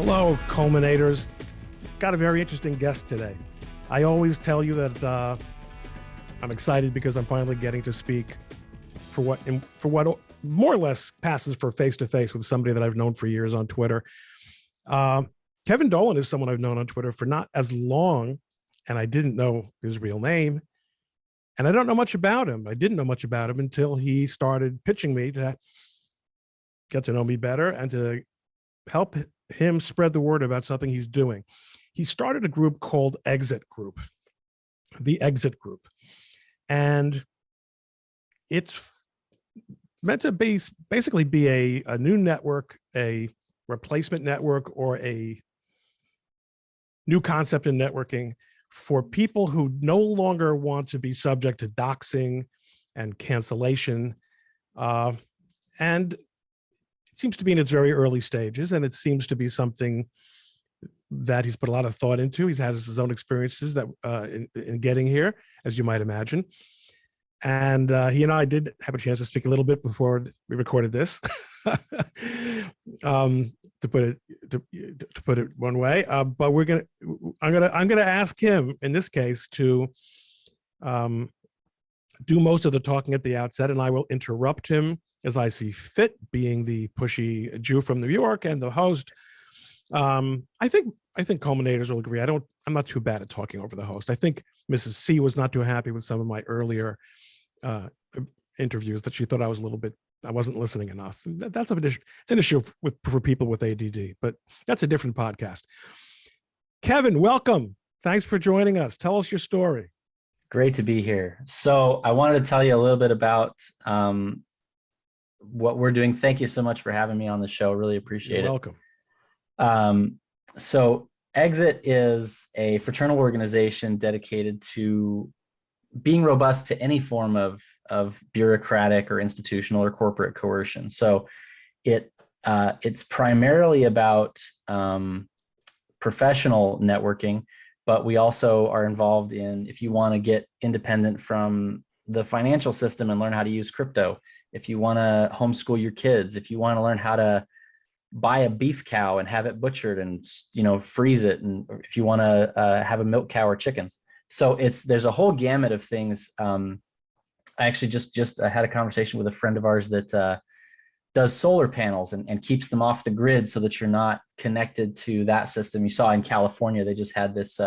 Hello, Culminators. Got a very interesting guest today. I always tell you that I'm excited because I'm finally getting to speak for what more or less passes for face-to-face with somebody that I've known for years on Twitter. Kevin Dolan is someone I've known on Twitter for not as long, and I didn't know his real name. And I don't know much about him. I didn't know much about him until he started pitching me to get to know me better and to help him spread the word about something he's doing. He started a group called Exit Group, the Exit Group. And it's meant to basically be a new network, a replacement network, or a new concept in networking for people who no longer want to be subject to doxing and cancellation. And it seems to be in its very early stages, and it seems to be something that he's put a lot of thought into. He's had his own experiences that in getting here, as you might imagine. And he and I did have a chance to speak a little bit before we recorded this, to put it one way. But I'm gonna ask him in this case to do most of the talking at the outset, and I will interrupt him as I see fit, being the pushy Jew from New York and the host. I think culminators will agree. I'm not too bad at talking over the host. I think Mrs. C was not too happy with some of my earlier interviews, that she thought I wasn't listening enough. It's an issue for people with ADD, but that's a different podcast. Kevin, welcome. Thanks for joining us. Tell us your story. Great to be here. So I wanted to tell you a little bit about what we're doing. Thank you so much for having me on the show. Really appreciate it. You're welcome. So Exit is a fraternal organization dedicated to being robust to any form of bureaucratic or institutional or corporate coercion. So it's primarily about professional networking, but we also are involved in, if you want to get independent from the financial system and learn how to use crypto, if you want to homeschool your kids, if you want to learn how to buy a beef cow and have it butchered and freeze it, and if you want to have a milk cow or chickens. So there's a whole gamut of things. I actually just had a conversation with a friend of ours that does solar panels and keeps them off the grid so that you're not connected to that system. You saw in California, they just had this,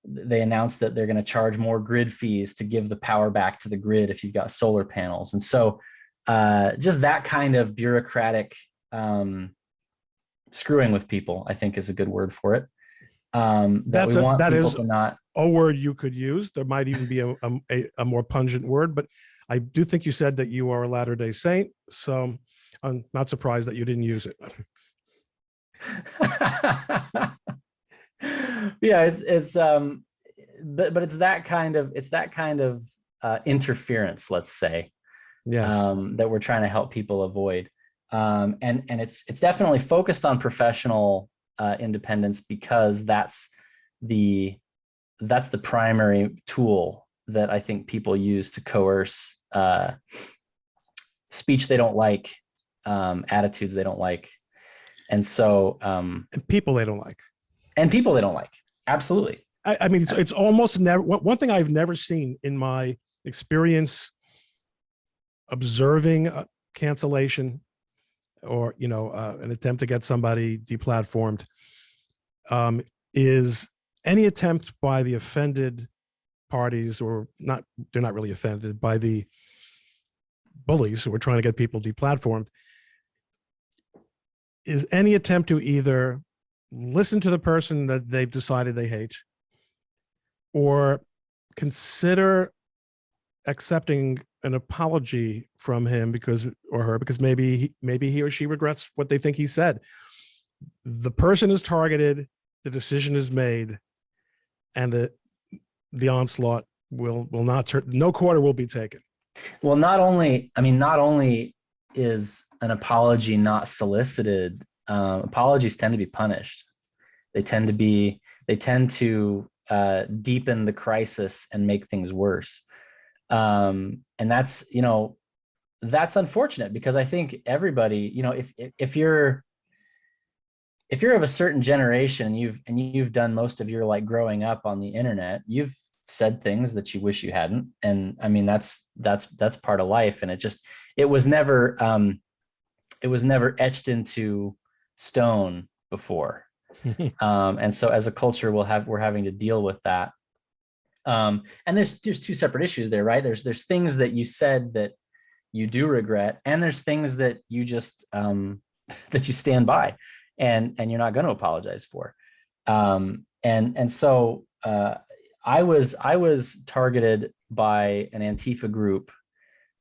they announced that they're going to charge more grid fees to give the power back to the grid if you've got solar panels. And so just that kind of bureaucratic screwing with people, I think, is a good word for it. That is a word you could use. There might even be a more pungent word, but I do think you said that you are a Latter-day Saint, so I'm not surprised that you didn't use it. Yeah, but it's that kind of interference, let's say, yes, that we're trying to help people avoid. And it's definitely focused on professional independence, because that's the primary tool that I think people use to coerce speech they don't like, attitudes they don't like, and so and people they don't like. Absolutely. I mean, it's almost never. One thing I've never seen in my experience observing cancellation, or an attempt to get somebody deplatformed, is any attempt by the offended parties, or not, they're not really offended, by the bullies who are trying to get people deplatformed, is any attempt to either listen to the person that they've decided they hate, or consider accepting an apology from him because maybe he or she regrets what they think he said. The person is targeted, the decision is made, and the onslaught will not turn. No quarter will be taken. Well, not only is an apology not solicited, apologies tend to be punished. They tend to deepen the crisis and make things worse. And that's unfortunate, because I think everybody, if you're if you're of a certain generation, you've done most of your like growing up on the internet, you've said things that you wish you hadn't. And I mean, that's part of life. And it was never etched into stone before. And so as a culture, we're having to deal with that. And there's two separate issues there, right? There's things that you said that you do regret, and there's things that you just that you stand by and you're not going to apologize for. And so I was targeted by an Antifa group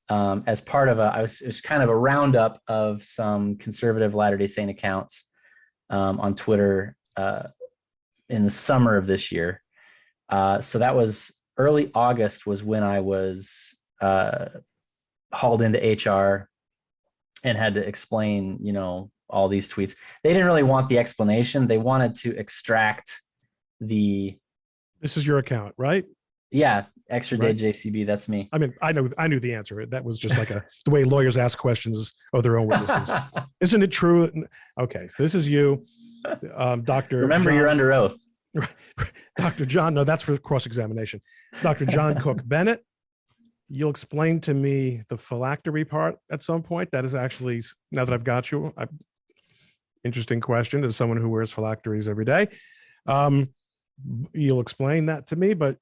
as part of it was kind of a roundup of some conservative Latter-day Saint accounts on Twitter in the summer of this year. So that was early August was when I was hauled into HR and had to explain, all these tweets. They didn't really want the explanation. They wanted to extract the. This is your account, right? Yeah. Extra day JCB. That's me. I mean, I knew the answer. That was just like the way lawyers ask questions of their own witnesses. Isn't it true? Okay. So this is you, Dr. Remember, you're under oath. Dr. John. No, that's for cross-examination. Dr. John Cook Bennett. You'll explain to me the phylactery part at some point. That is actually, now that I've got you, interesting question as someone who wears phylacteries every day. You'll explain that to me, but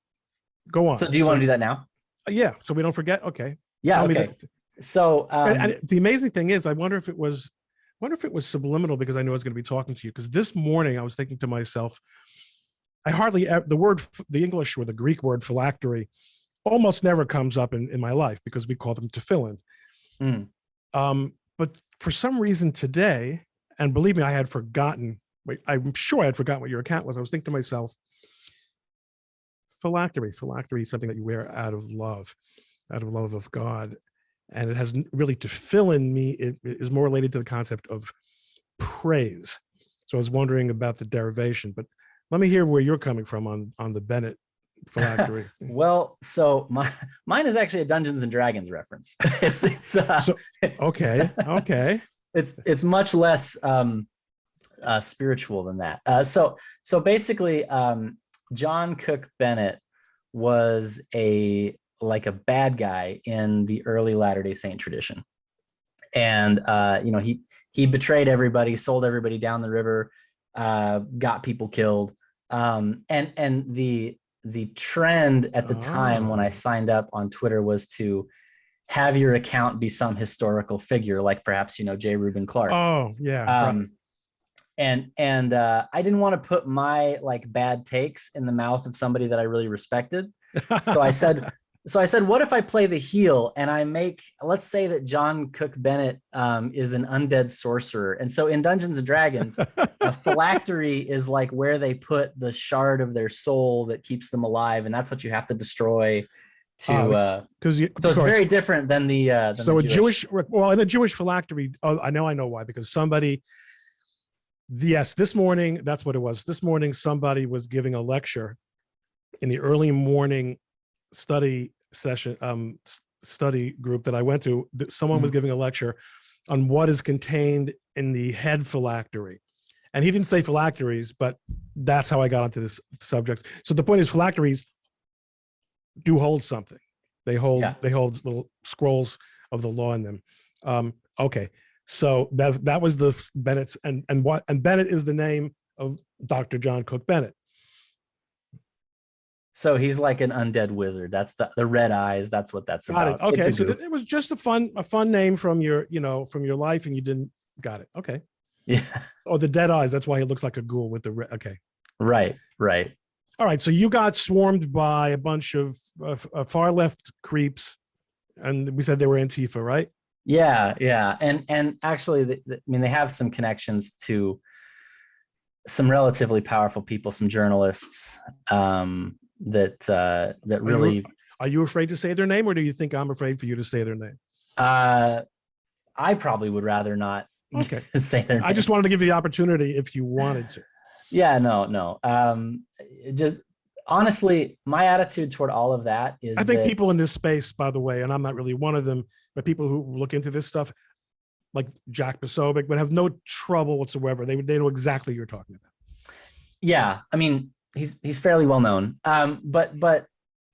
go on. So do you want to do that now? Yeah. So we don't forget. Okay. Yeah. Okay. So and the amazing thing is, I wonder if it was subliminal, because I know I was going to be talking to you. Because this morning I was thinking to myself, the English or the Greek word phylactery almost never comes up in my life, because we call them tefillin. But for some reason today, and believe me, I had forgotten. I'm sure I had forgotten what your account was. I was thinking to myself, phylactery is something that you wear out of love of God. And it has really, tefillin me, it is more related to the concept of praise. So I was wondering about the derivation, but let me hear where you're coming from on the Bennett phylactery. Well, so mine is actually a Dungeons and Dragons reference. Okay. It's much less spiritual than that. So basically, John Cook Bennett was a bad guy in the early Latter-day Saint tradition, and he betrayed everybody, sold everybody down the river, got people killed, and the trend at the time when I signed up on Twitter was to have your account be some historical figure, like perhaps, J. Reuben Clark. Oh, yeah. Right. And I didn't want to put my bad takes in the mouth of somebody that I really respected. So I said, what if I play the heel and let's say that John Cook Bennett is an undead sorcerer. And so in Dungeons and Dragons, a phylactery is like where they put the shard of their soul that keeps them alive. And that's what you have to destroy so it's very different than the so the Jewish. In a Jewish phylactery, I know why, because somebody, yes, this morning, that's what it was. This morning, somebody was giving a lecture in the early morning study session, study group that I went to. Someone was giving a lecture on what is contained in the head phylactery. And he didn't say phylacteries, but that's how I got onto this subject. So the point is, phylacteries do hold something. They hold little scrolls of the law in them. Okay. So that was the Bennett's, and Bennett is the name of Dr. John Cook Bennett. So he's like an undead wizard. That's the red eyes. That's what that's about. Got it. Okay, so it was just a fun name from your life, and you didn't got it. Okay. Yeah. Oh, the dead eyes. That's why he looks like a ghoul with the red. Okay. Right. All right. So you got swarmed by a bunch of far left creeps, and we said they were Antifa, right? Yeah. And actually, they have some connections to some relatively powerful people, some journalists that really. Are you afraid to say their name, or do you think I'm afraid for you to say their name? I probably would rather not. Okay. Say their name. I just wanted to give you the opportunity if you wanted to. Yeah, no. Just honestly, my attitude toward all of that is, I think people in this space, by the way, and I'm not really one of them, but people who look into this stuff, like Jack Posobiec would have no trouble whatsoever. They know exactly what you're talking about. Yeah, I mean, he's fairly well known. But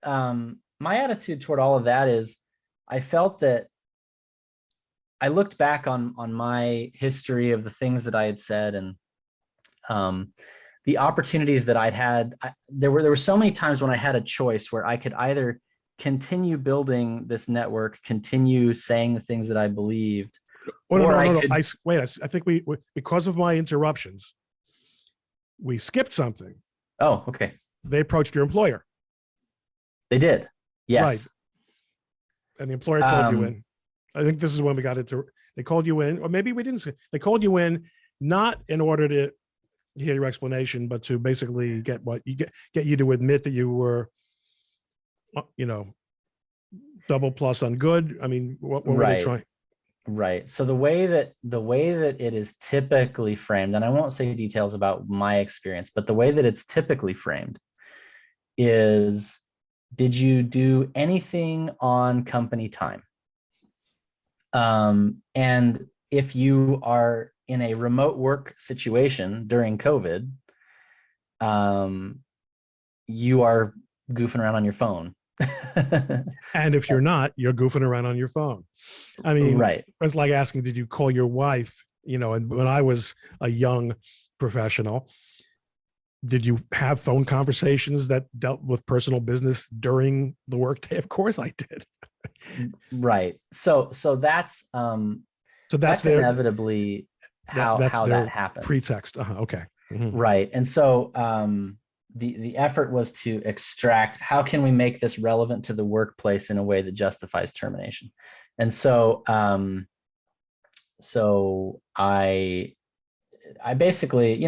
my attitude toward all of that is, I felt that I looked back on my history of the things that I had said, and the opportunities that I'd had. There were so many times when I had a choice where I could either continue building this network, continue saying the things that I believed, no. I think we because of my interruptions, we skipped something. Oh, okay. They approached your employer. They did. Yes. Right. And the employer called you in. I think this is when we got into. They called you in, or maybe we didn't. They called you in not in order to hear your explanation, but to basically get you to admit that you were, double plus on good. I mean, what were they trying? Right. So the way that it is typically framed, and I won't say details about my experience, but the way that it's typically framed is, did you do anything on company time? And if you are in a remote work situation during COVID, you are goofing around on your phone. And if you're not, you're goofing around on your phone. I mean, right. It's like asking, did you call your wife? And when I was a young professional, did you have phone conversations that dealt with personal business during the workday? Of course I did. Right. So that's inevitably how that happens. Pretext. Okay. Mm-hmm. Right. And so the effort was to extract, how can we make this relevant to the workplace in a way that justifies termination? And so I basically,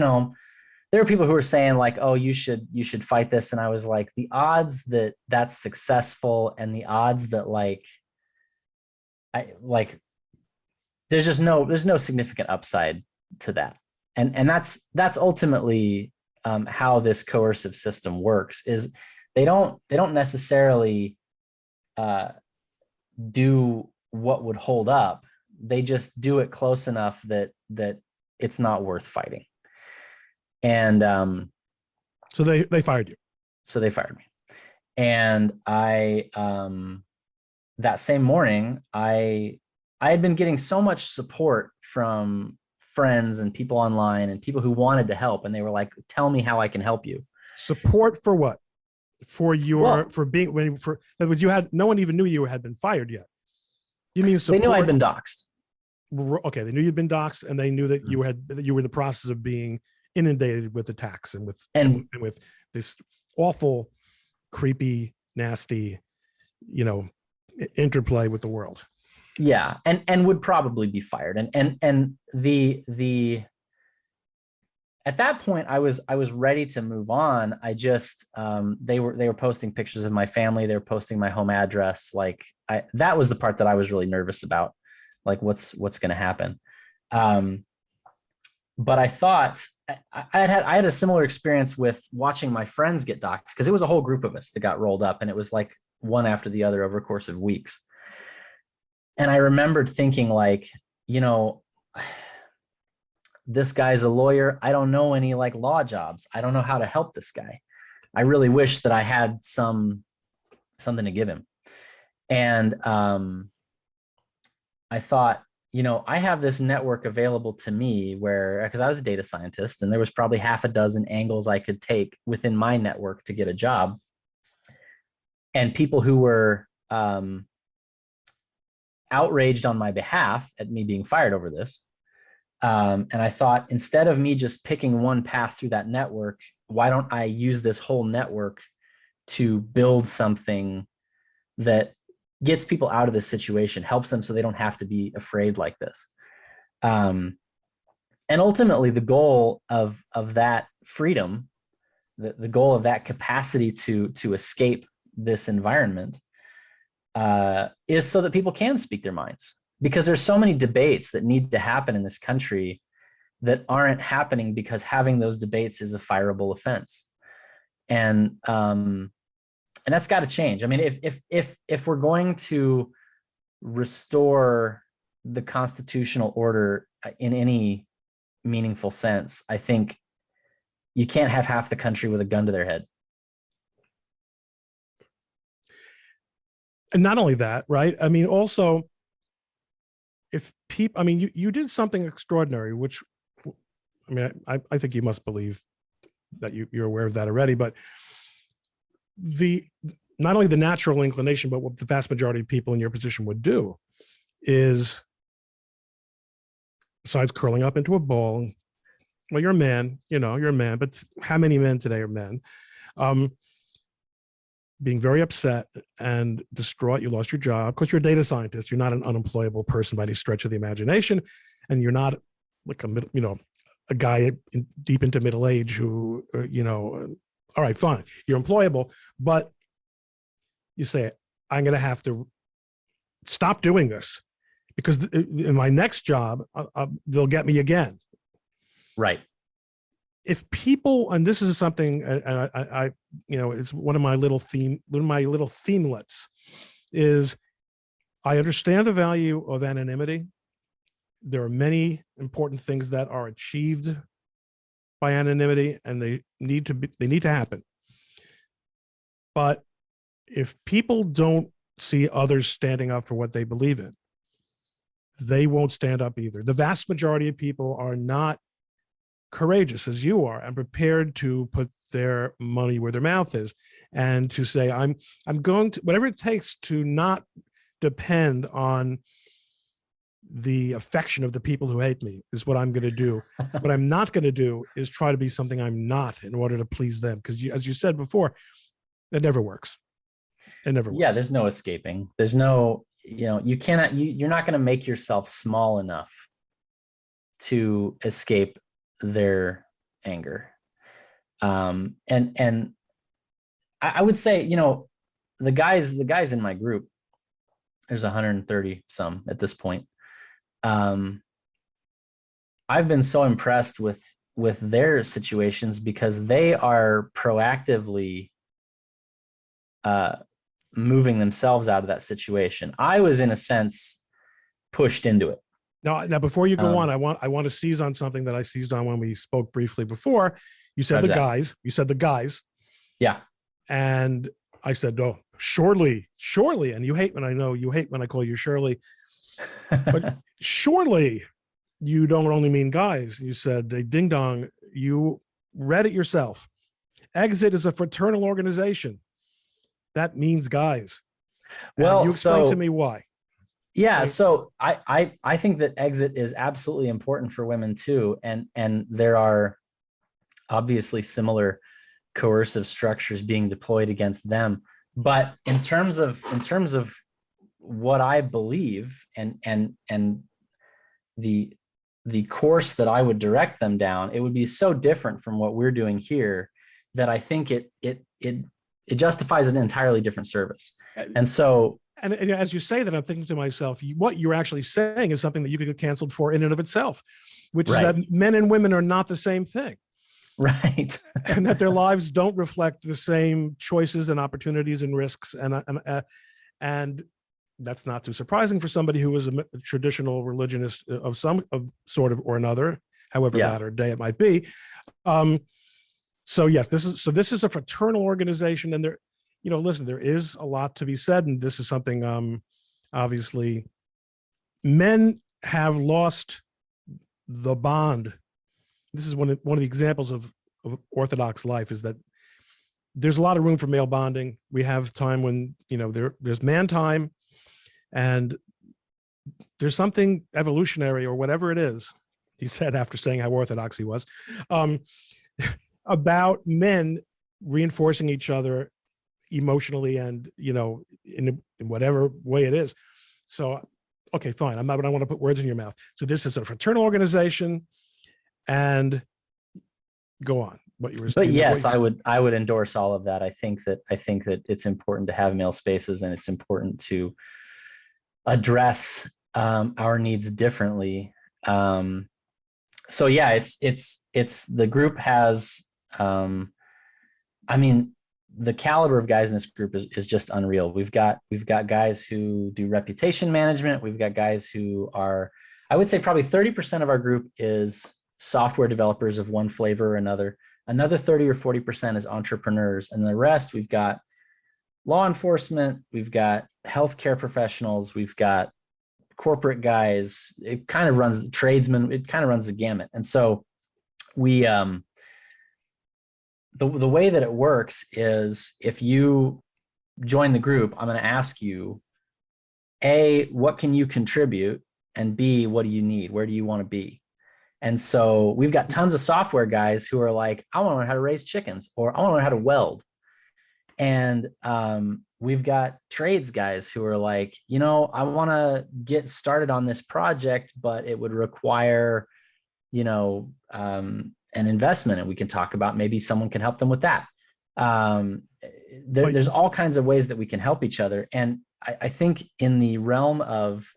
there are people who are saying like, oh, you should fight this. And I was like, the odds that that's successful and the odds that there's no significant upside to that. And that's ultimately how this coercive system works, is they don't necessarily do what would hold up. They just do it close enough that it's not worth fighting. And so they fired you. So they fired me. And I that same morning, I had been getting so much support from friends and people online and people who wanted to help, and they were like, tell me how I can help you. Support for what? For you had, no one even knew you had been fired yet. You mean support? They knew I'd been doxxed. Okay, they knew you'd been doxxed, and they knew that you were in the process of being inundated with attacks and with this awful, creepy, nasty, interplay with the world. Yeah, and would probably be fired. And the at that point I was ready to move on. I just they were posting pictures of my family, they were posting my home address. Like that was the part that I was really nervous about, like what's going to happen. But I thought I had a similar experience with watching my friends get doxxed, because it was a whole group of us that got rolled up, and it was like one after the other over a course of weeks. And I remembered thinking like, this guy's a lawyer. I don't know any like law jobs. I don't know how to help this guy. I really wish that I had something to give him. And I thought, I have this network available to me because I was a data scientist, and there was probably half a dozen angles I could take within my network to get a job. And people who were outraged on my behalf at me being fired over this. And I thought, instead of me just picking one path through that network, why don't I use this whole network to build something that gets people out of this situation, helps them so they don't have to be afraid like this. And ultimately, the goal of that freedom, the goal of that capacity to escape this environment, is so that people can speak their minds, because there's so many debates that need to happen in this country that aren't happening because having those debates is a fireable offense. And that's got to change. I mean, if we're going to restore the constitutional order in any meaningful sense, I think you can't have half the country with a gun to their head. And not only that, right? I mean, also, if people, I mean, you did something extraordinary, which, I mean, I think you must believe that you're aware of that already, but the not only the natural inclination, but what the vast majority of people in your position would do is, besides curling up into a ball, well, you're a man, you're a man, but how many men today are men? Being very upset and distraught, you lost your job because you're a data scientist. You're not an unemployable person by any stretch of the imagination, and you're not like a guy deep into middle age who, all right, fine, you're employable, but you say, I'm going to have to stop doing this because in my next job, they'll get me again. Right. If people, and this is something I it's one of my little themelets, is I understand the value of anonymity. There are many important things that are achieved by anonymity, and they need to happen. But if people don't see others standing up for what they believe in, they won't stand up either. The vast majority of people are not courageous as you are and prepared to put their money where their mouth is and to say, I'm going to, whatever it takes to not depend on the affection of the people who hate me is what I'm going to do. What I'm not going to do is try to be something I'm not in order to please them. Because as you said before, it never works. It never works. Yeah, there's no escaping. There's no, you cannot, you're not going to make yourself small enough to escape their anger. And I would say, the guys in my group, there's 130 some at this point. I've been so impressed with their situations because they are proactively moving themselves out of that situation. I was, in a sense, pushed into it. Now, before you go on, I want to seize on something that I seized on when we spoke briefly before. You said the guys. You said the guys. Yeah. And I said, oh, surely. And you hate when I call you Shirley. But surely you don't only mean guys. You said, ding dong, you read it yourself. Exit is a fraternal organization. That means guys. Well, and you explain to me why. Yeah, so I think that exit is absolutely important for women too, and there are obviously similar coercive structures being deployed against them. But in terms of what I believe and the course that I would direct them down, it would be so different from what we're doing here that I think it justifies an entirely different service. And so. And as you say that, I'm thinking to myself, what you're actually saying is something that you could get canceled for in and of itself, which is that men and women are not the same thing. Right. And that their lives don't reflect the same choices and opportunities and risks. And that's not too surprising for somebody who is a traditional religionist of some sort of or another, however latter day it might be. So yes, this is a fraternal organization, and listen, there is a lot to be said, and this is something, obviously, men have lost the bond. This is one of the examples of Orthodox life, is that there's a lot of room for male bonding. We have time when, there's man time, and there's something evolutionary or whatever it is, he said after saying how Orthodox he was, about men reinforcing each other emotionally and in whatever way it is. So okay, fine, I don't want to put words in your mouth. So this is a fraternal organization, and go on what you were saying. But yes, I would endorse all of that. I think that it's important to have male spaces, and it's important to address our needs differently. So yeah, it's the group has the caliber of guys in this group is just unreal. We've got guys who do reputation management. We've got guys who are, I would say probably 30% of our group is software developers of one flavor or another. Another 30 or 40% is entrepreneurs. And the rest, we've got law enforcement, we've got healthcare professionals, we've got corporate guys. It kind of runs the tradesmen. It kind of runs the gamut. And so we, the way that it works is if you join the group, I'm going to ask you, A, what can you contribute? And B, what do you need? Where do you want to be? And so we've got tons of software guys who are like, I want to learn how to raise chickens, or I want to learn how to weld. And we've got trades guys who are like, I want to get started on this project, but it would require, an investment, and we can talk about maybe someone can help them with that. There's all kinds of ways that we can help each other. And I think in the realm of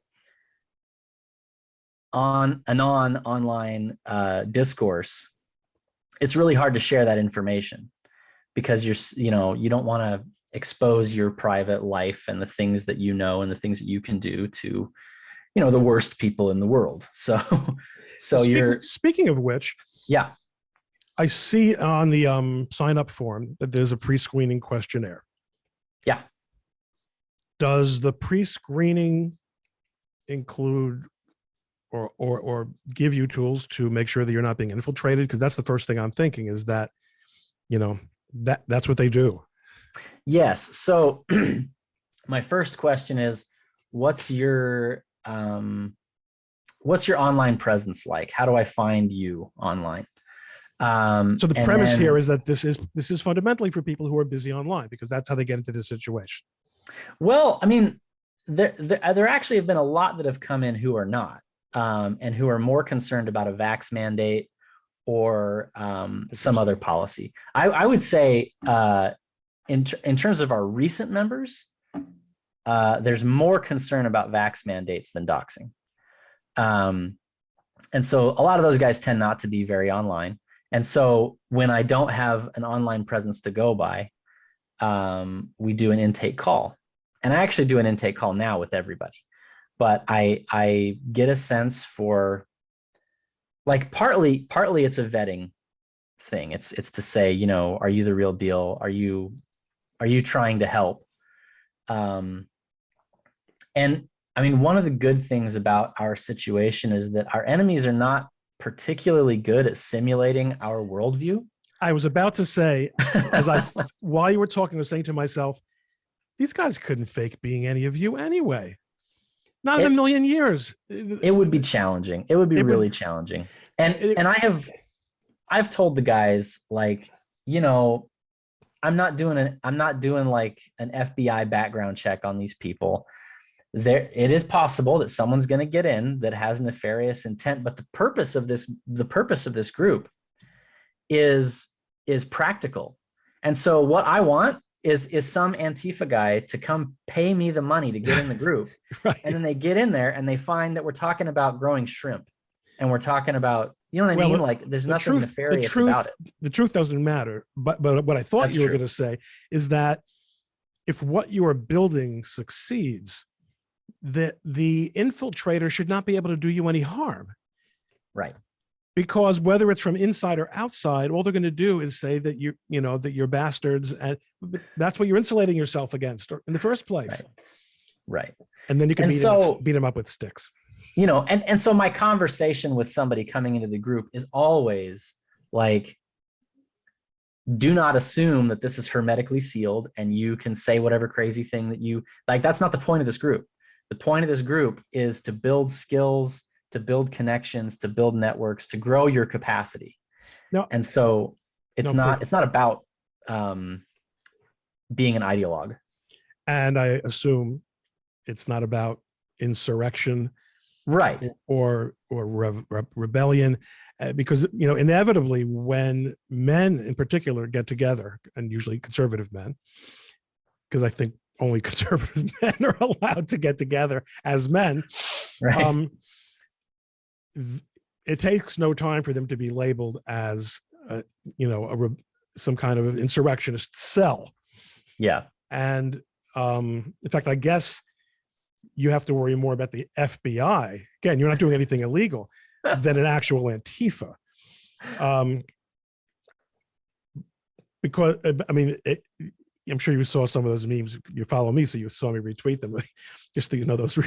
online discourse, it's really hard to share that information because you don't want to expose your private life and the things that and the things that you can do to, the worst people in the world. So speaking of which, yeah, I see on the sign up form that there's a pre-screening questionnaire. Yeah. Does the pre-screening include or give you tools to make sure that you're not being infiltrated? Because that's the first thing I'm thinking is that, that's what they do. Yes. So my first question is, what's your online presence like? How do I find you online? So the premise here is that this is fundamentally for people who are busy online, because that's how they get into this situation. Well, I mean, there actually have been a lot that have come in who are not, and who are more concerned about a vax mandate or some other policy. I would say in terms of our recent members, there's more concern about vax mandates than doxing. And so a lot of those guys tend not to be very online. And so when I don't have an online presence to go by, we do an intake call. And I actually do an intake call now with everybody. But I get a sense for, like, partly it's a vetting thing. It's to say, are you the real deal? Are you trying to help? And I mean, one of the good things about our situation is that our enemies are not particularly good at simulating our worldview. I was about to say, while you were talking, I was saying to myself, these guys couldn't fake being any of you anyway. Not in a million years. It would be challenging. It would be really challenging. And I've told the guys, like, I'm not doing like an FBI background check on these people. It is possible that someone's going to get in that has nefarious intent, but the purpose of this group is practical. And so what I want is some Antifa guy to come pay me the money to get in the group. Right. And then they get in there and they find that we're talking about growing shrimp, and we're talking about, you know what I mean? Like, there's nothing nefarious about it. The truth doesn't matter. But what I thought you were going to say is that if what you are building succeeds, that the infiltrator should not be able to do you any harm. Right. Because whether it's from inside or outside, all they're going to do is say that that you're bastards, and that's what you're insulating yourself against in the first place. Right. And then you can beat them up with sticks. And so my conversation with somebody coming into the group is always like, do not assume that this is hermetically sealed and you can say whatever crazy thing that you like. That's not the point of this group. The point of this group is to build skills, to build connections, to build networks, to grow your capacity. No, and so it's not about being an ideologue. And I assume it's not about insurrection, right, or rebellion, because inevitably when men in particular get together, and usually conservative men, because I think only conservative men are allowed to get together as men. Right. It takes no time for them to be labeled as, some kind of insurrectionist cell. Yeah. And in fact, I guess you have to worry more about the FBI. Again, you're not doing anything illegal than an actual Antifa. Because, I mean, I'm sure you saw some of those memes. You follow me, so you saw me retweet them. Just to, those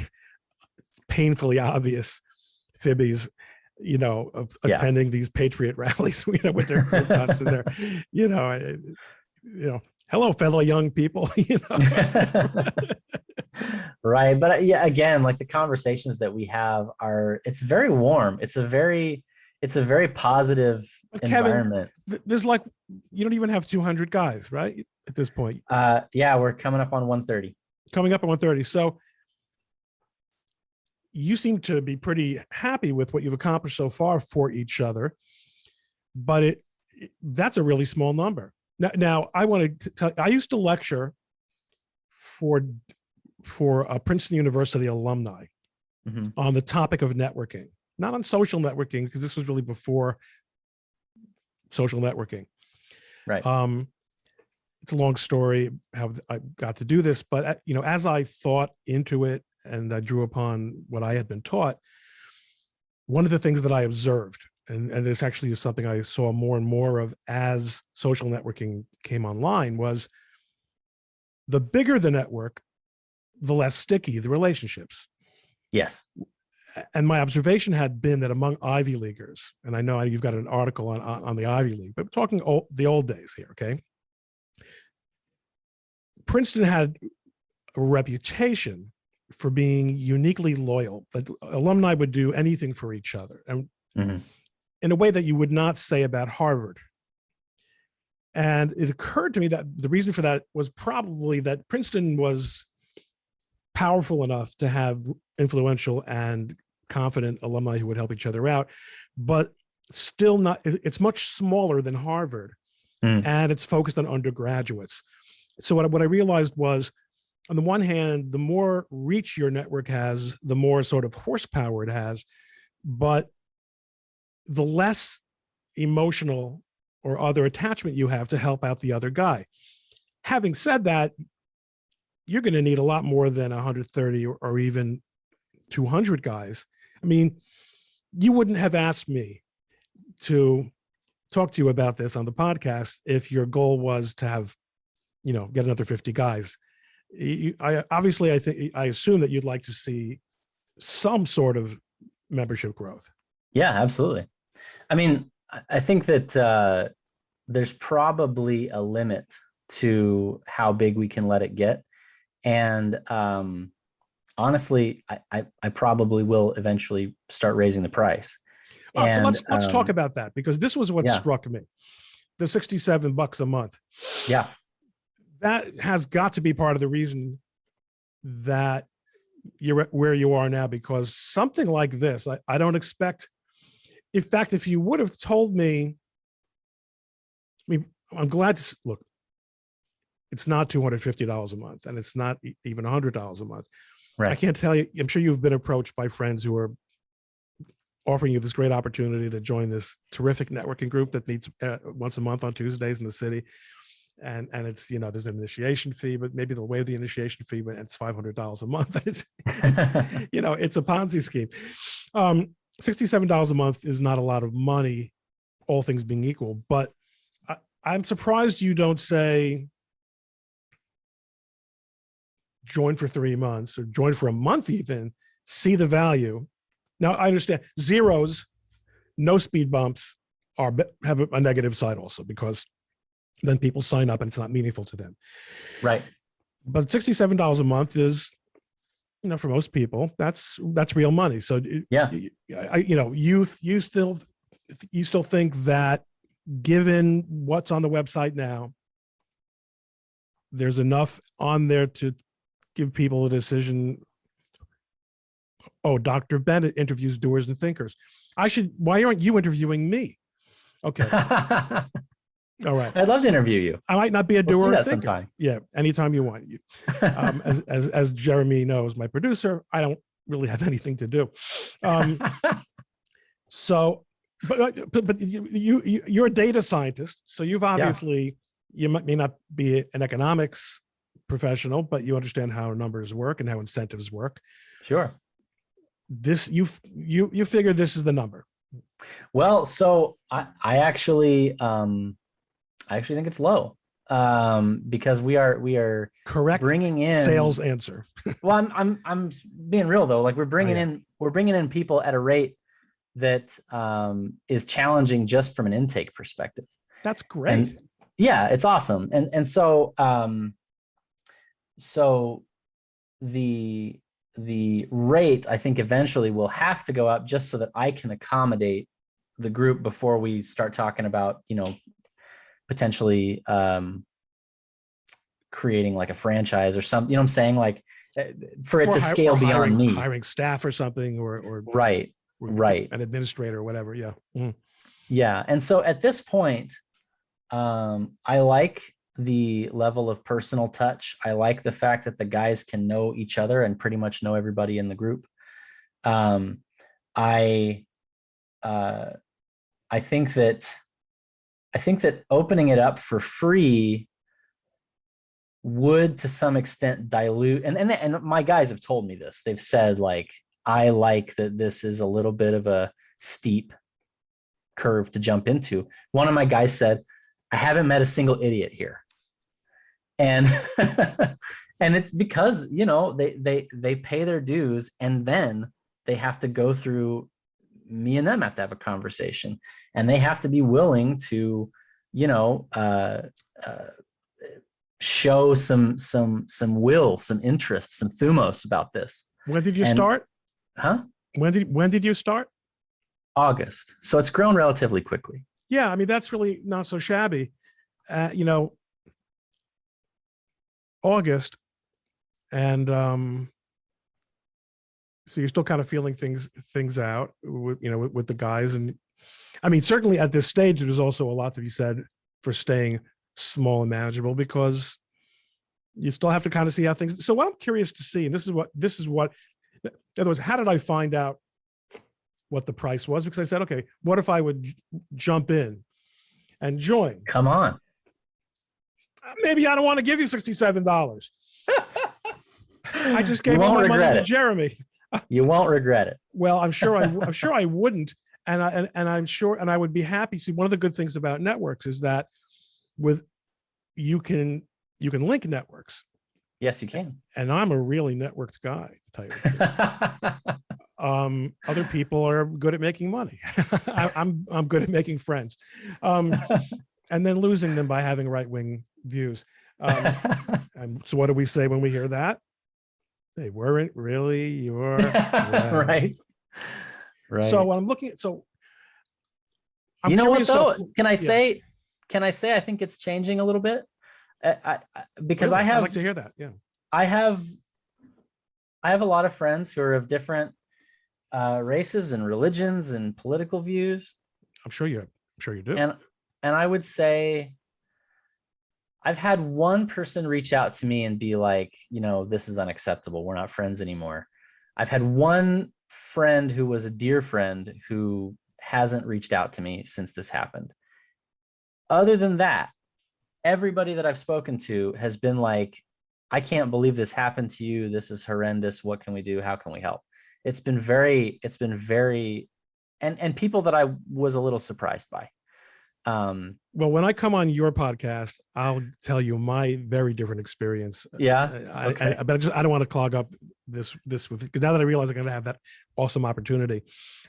painfully obvious fibbies, of attending these patriot rallies, with their guns in there, hello, fellow young people, Right. But yeah, again, like the conversations that we have it's very warm. It's a very positive environment. Kevin, there's you don't even have 200 guys, right? At this point. Yeah, we're coming up on 130. Coming up on 130. So you seem to be pretty happy with what you've accomplished so far for each other, but that's a really small number. Now I want to tell you, I used to lecture for Princeton University alumni on the topic of networking, not on social networking, because this was really before social networking. Right. It's a long story how I got to do this, but as I thought into it and I drew upon what I had been taught, one of the things that I observed, and this actually is something I saw more and more of as social networking came online, was the bigger the network, the less sticky the relationships. Yes. And my observation had been that among Ivy Leaguers, and I know you've got an article on the Ivy League, but we're talking the old days here, okay? Princeton had a reputation for being uniquely loyal, that alumni would do anything for each other, and in a way that you would not say about Harvard. And it occurred to me that the reason for that was probably that Princeton was powerful enough to have influential and confident alumni who would help each other out, but still not, it's much smaller than Harvard, and it's focused on undergraduates. So what I realized was, on the one hand, the more reach your network has, the more sort of horsepower it has, but the less emotional or other attachment you have to help out the other guy. Having said that, you're going to need a lot more than 130 or even 200 guys. I mean, you wouldn't have asked me to talk to you about this on the podcast if your goal was to have, get another 50 guys. I assume that you'd like to see some sort of membership growth. Yeah, absolutely. I mean, I think that there's probably a limit to how big we can let it get. And honestly, I probably will eventually start raising the price. So let's talk about that, because this was what struck me. The $67 a month. Yeah. That has got to be part of the reason that you're where you are now, because something like this, I don't expect. In fact, if you would have told me, I mean, I'm glad to look, it's not $250 a month, and it's not even $100 a month. Right. I can't tell you, I'm sure you've been approached by friends who are offering you this great opportunity to join this terrific networking group that meets once a month on Tuesdays in the city. And it's, there's an initiation fee, but maybe they'll waive the initiation fee, but it's $500 a month. It's it's a Ponzi scheme. $67 a month is not a lot of money, all things being equal, but I'm surprised you don't say join for 3 months or join for a month even, see the value. Now, I understand zeros, no speed bumps have a negative side also, because then people sign up and it's not meaningful to them. Right. But $67 a month is, for most people, that's real money. So yeah, you still think that, given what's on the website now, there's enough on there to give people a decision? Oh, Dr. Bennett interviews doers and thinkers. Why aren't you interviewing me? Okay. All right. I'd love to interview you. I might not be a doer or thinker. Sometime. Yeah, anytime you want. As Jeremy knows, my producer, I don't really have anything to do. So, but you're a data scientist, so you've obviously you may not be an economics professional, but you understand how numbers work and how incentives work. Sure. This you figure this is the number. Well, so I actually think it's low, because we are Correct. bringing in Sales answer. Well, I'm being real though. Like we're bringing in people at a rate that is challenging just from an intake perspective. That's great. And yeah, it's awesome. And so so the rate, I think, eventually will have to go up just so that I can accommodate the group before we start talking about, potentially creating like a franchise or something, you know what I'm saying? Like for it to scale beyond me. Hiring staff or something or right. An administrator or whatever. Yeah. Mm. Yeah. And so at this point, I like the level of personal touch. I like the fact that the guys can know each other and pretty much know everybody in the group. I think that opening it up for free would to some extent dilute, and my guys have told me this. They've said, like, I like that this is a little bit of a steep curve to jump into. One of my guys said, I haven't met a single idiot here. And and it's because, they pay their dues, and then they have to go through, me and them have to have a conversation, and they have to be willing to, show some will, some interest, some thumos about this. When did you start? Huh? When did you start? August. So it's grown relatively quickly. Yeah, I mean, that's really not so shabby. August, and so you're still kind of feeling things out with the guys. And I mean, certainly at this stage, there's also a lot to be said for staying small and manageable, because you still have to kind of see how things. So what I'm curious to see, and this is what, in other words, how did I find out what the price was? Because I said, okay, what if I would jump in and join? Come on. Maybe I don't want to give you $67. I just gave all my money to Jeremy. You won't regret it. Well, I'm sure I wouldn't, and I'm sure, and I would be happy. See, one of the good things about networks is that you can link networks. Yes, you can. And I'm a really networked guy, to tell you the truth. Other people are good at making money. I'm good at making friends, and then losing them by having right-wing views. And so what do we say when we hear that? They weren't really your right. So when I'm looking at, you know what though? Can I say I think it's changing a little bit? Because really? I'd like to hear that. Yeah. I have a lot of friends who are of different races and religions and political views. I'm sure you do. And I would say I've had one person reach out to me and be like, this is unacceptable. We're not friends anymore. I've had one friend who was a dear friend who hasn't reached out to me since this happened. Other than that, everybody that I've spoken to has been like, I can't believe this happened to you. This is horrendous. What can we do? How can we help? It's been very, and people that I was a little surprised by. Well, when I come on your podcast, I'll tell you my very different experience. Yeah. Okay. But I don't want to clog up this with, because now that I realize I'm going to have that awesome opportunity,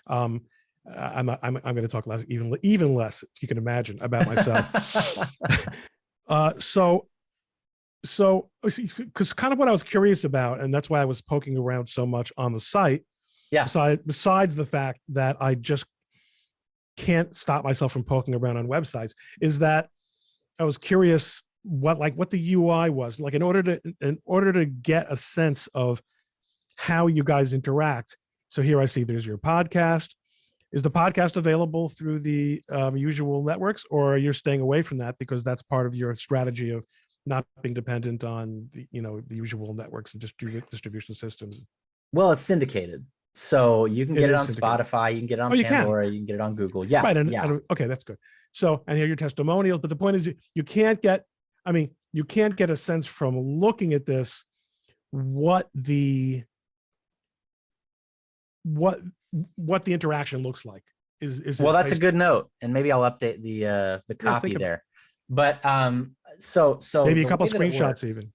I'm going to talk less, even less, if you can imagine, about myself. So because kind of what I was curious about, and that's why I was poking around so much on the site. Yeah. Besides the fact that I just can't stop myself from poking around on websites, is that I was curious what the UI was like, in order to get a sense of how you guys interact. So here I see there's your podcast. Is the podcast available through the usual networks, or you're staying away from that because that's part of your strategy of not being dependent on the usual networks and distribution systems? Well, it's syndicated. So you can get it on Spotify, you can get it on Pandora, you can get it on Google. Yeah. Right. Yeah. Okay, that's good. So, and here are your testimonials. But the point is, you can't get I mean, you can't get a sense from looking at this what the interaction looks like. Is Well, it that's a good note, and maybe I'll update the copy there. But so maybe a the couple way that it screenshots works, even.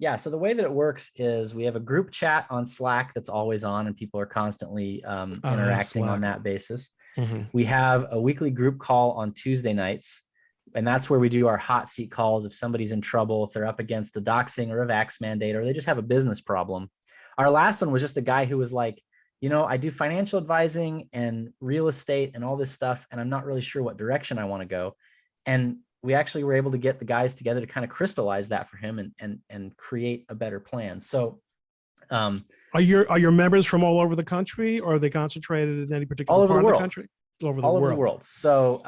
yeah. So the way that it works is we have a group chat on Slack that's always on, and people are constantly interacting on that basis. Mm-hmm. We have a weekly group call on Tuesday nights, and that's where we do our hot seat calls. If somebody's in trouble, if they're up against a doxing or a vax mandate, or they just have a business problem. Our last one was just a guy who was like, I do financial advising and real estate and all this stuff, and I'm not really sure what direction I want to go. And we actually were able to get the guys together to kind of crystallize that for him and create a better plan. So are your members from all over the country, or are they concentrated in any particular part of the country? All over the world. So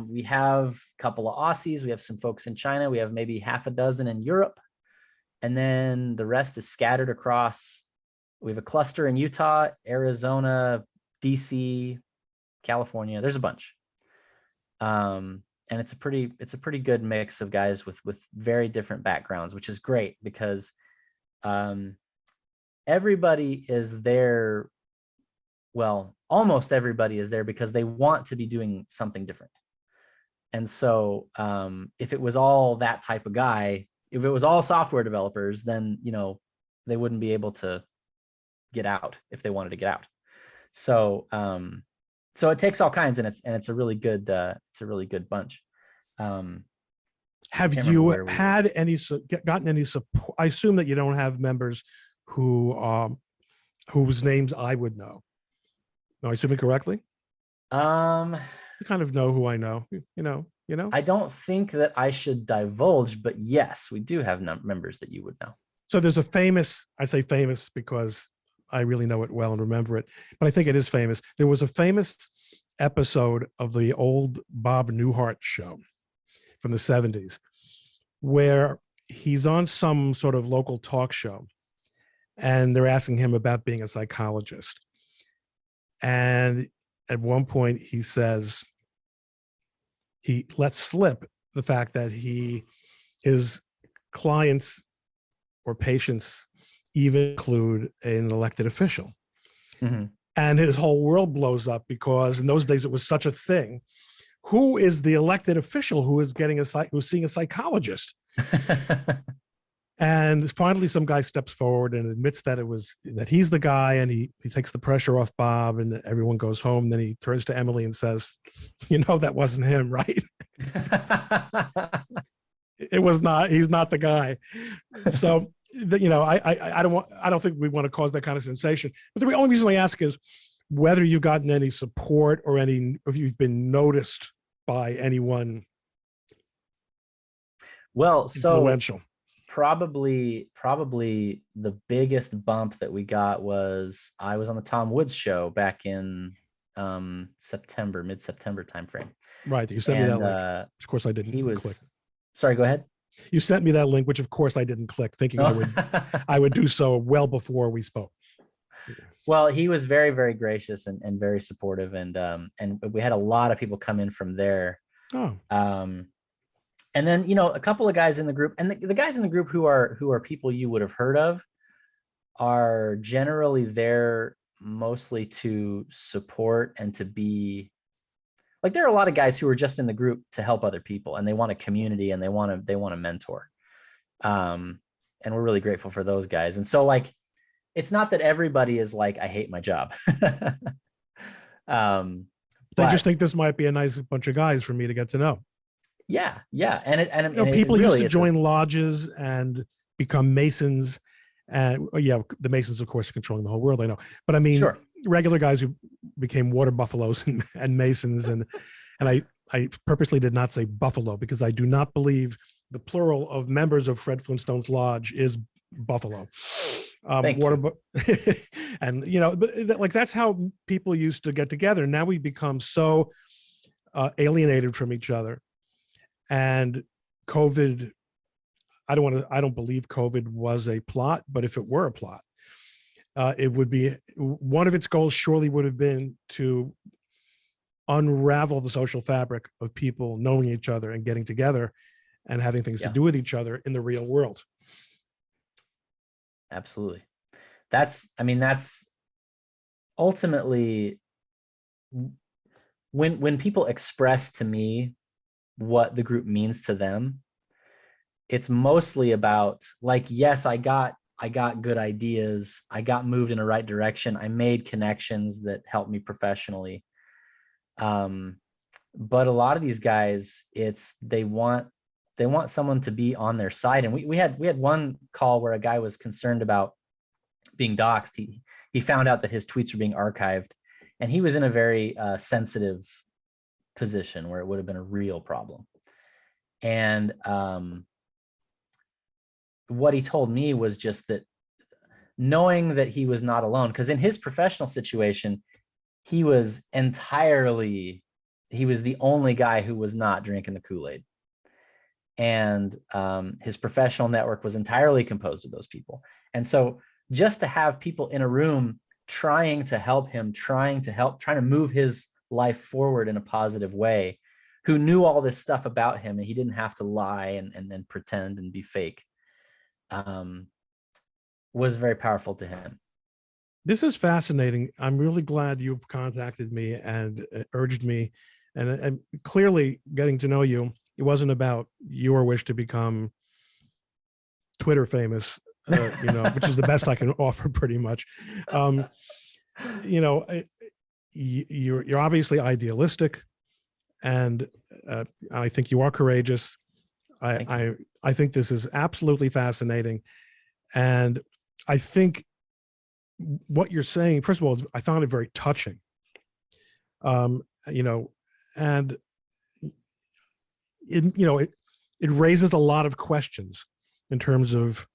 we have a couple of Aussies, we have some folks in China, we have maybe half a dozen in Europe, and then the rest is scattered across. We have a cluster in Utah, Arizona, DC, California. There's a bunch. And it's a pretty good mix of guys with very different backgrounds, which is great because everybody is there. Well, almost everybody is there because they want to be doing something different. And so if it was all that type of guy, if it was all software developers, then they wouldn't be able to get out if they wanted to get out. So so it takes all kinds, and it's a really good bunch. Have you had gotten any support? I assume that you don't have members whose names I would know. Am I assuming correctly? You kind of know who I know. I don't think that I should divulge, but yes, we do have members that you would know. So there's I say famous because I really know it well and remember it, but I think it is famous. There was a famous episode of the old Bob Newhart show from the 70s where he's on some sort of local talk show and they're asking him about being a psychologist. And at one point he says, he lets slip the fact that his clients or patients even include an elected official. Mm-hmm. And his whole world blows up because in those days it was such a thing. Who is the elected official who is who's seeing a psychologist? And finally some guy steps forward and admits that he's the guy, and he takes the pressure off Bob, and everyone goes home. Then he turns to Emily and says, that wasn't him, right? It was not. He's not the guy. So I don't think we want to cause that kind of sensation. But the only reason I ask is whether you've gotten any support or if you've been noticed by anyone. Well, influential. So probably the biggest bump that we got was I was on the Tom Woods show back in mid-September timeframe. Right. You sent me that link. Of course I didn't click. Sorry, go ahead. You sent me that link, which of course I didn't click, thinking I would do so well before we spoke. Well, he was very, very gracious and very supportive, and we had a lot of people come in from there. Oh. And then a couple of guys in the group, and the guys in the group who are people you would have heard of are generally there mostly to support and to be. Like there are a lot of guys who are just in the group to help other people, and they want a community, and they want to mentor. And we're really grateful for those guys. And so it's not that everybody is like, I hate my job. They just think this might be a nice bunch of guys for me to get to know. Yeah. And people used to join lodges and become Masons. And the Masons, of course, are controlling the whole world, I know. But I mean, sure. Regular guys who became water buffaloes and Masons, and I purposely did not say buffalo because I do not believe the plural of members of Fred Flintstone's lodge is buffalo. Thank you. And but that's how people used to get together. Now we become so alienated from each other, and COVID. I don't believe COVID was a plot, but if it were a plot, it would be one of its goals. Surely would have been to unravel the social fabric of people knowing each other and getting together, and having things to Yeah. do with each other in the real world. Absolutely. That's ultimately when people express to me what the group means to them, it's mostly about like, yes, I got good ideas. I got moved in the right direction. I made connections that helped me professionally. But a lot of these guys, they want someone to be on their side. And we had one call where a guy was concerned about being doxxed. He found out that his tweets were being archived, and he was in a very sensitive position where it would have been a real problem. And what he told me was just that, knowing that he was not alone, because in his professional situation, he was the only guy who was not drinking the Kool-Aid. And his professional network was entirely composed of those people. And so just to have people in a room trying to help him, trying to move his life forward in a positive way, who knew all this stuff about him, and he didn't have to lie and pretend and be fake, was very powerful to him. This is fascinating. I'm really glad you contacted me and urged me, and clearly getting to know you, it wasn't about your wish to become Twitter famous, which is the best I can offer pretty much. You're obviously idealistic, and I think you are courageous. I think this is absolutely fascinating. And I think what you're saying, first of all, I found it very touching. And it raises a lot of questions in terms of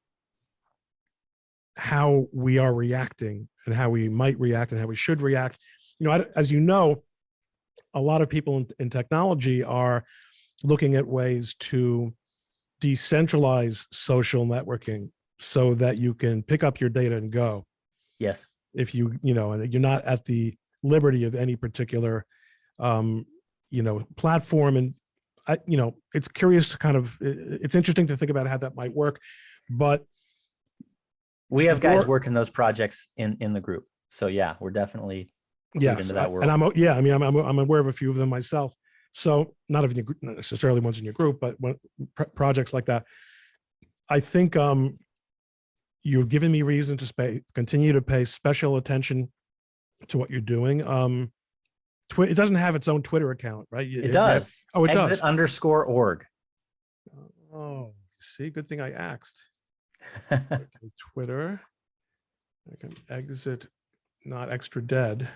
how we are reacting and how we might react and how we should react. As you know, a lot of people in technology are looking at ways to decentralize social networking so that you can pick up your data and go. Yes. If and you're not at the liberty of any particular, platform. And it's curious to it's interesting to think about how that might work, but we have guys working those projects in the group. So yeah, we're definitely into that world. And I'm aware of a few of them myself. So not necessarily ones in your group, but projects like that. I think you've given me reason to continue to pay special attention to what you're doing. It doesn't have its own Twitter account, right? It does. It does. Exit_org. Oh, see, good thing I asked. Okay, Twitter. I can exit, not extra dead.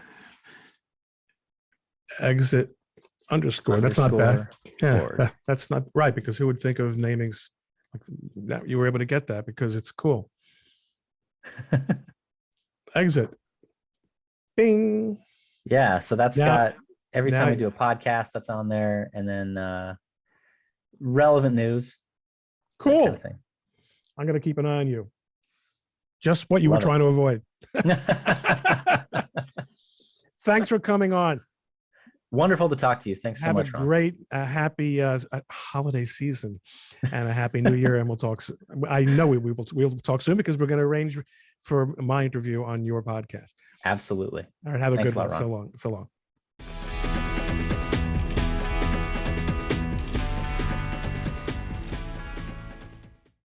Exit_. That's not bad. Yeah, that's not right, because who would think of namings like that? You were able to get that because it's cool. Exit. Bing. Yeah, so that's got every time we do a podcast, that's on there, and then relevant news. Cool. Kind of thing. I'm going to keep an eye on you. Just what you were trying to avoid. Thanks for coming on. Wonderful to talk to you. Thanks so much. Have a great, happy holiday season and a happy new year. And we'll talk. I know we'll talk soon, because we're going to arrange for my interview on your podcast. Absolutely. All right. Have a good one. So long.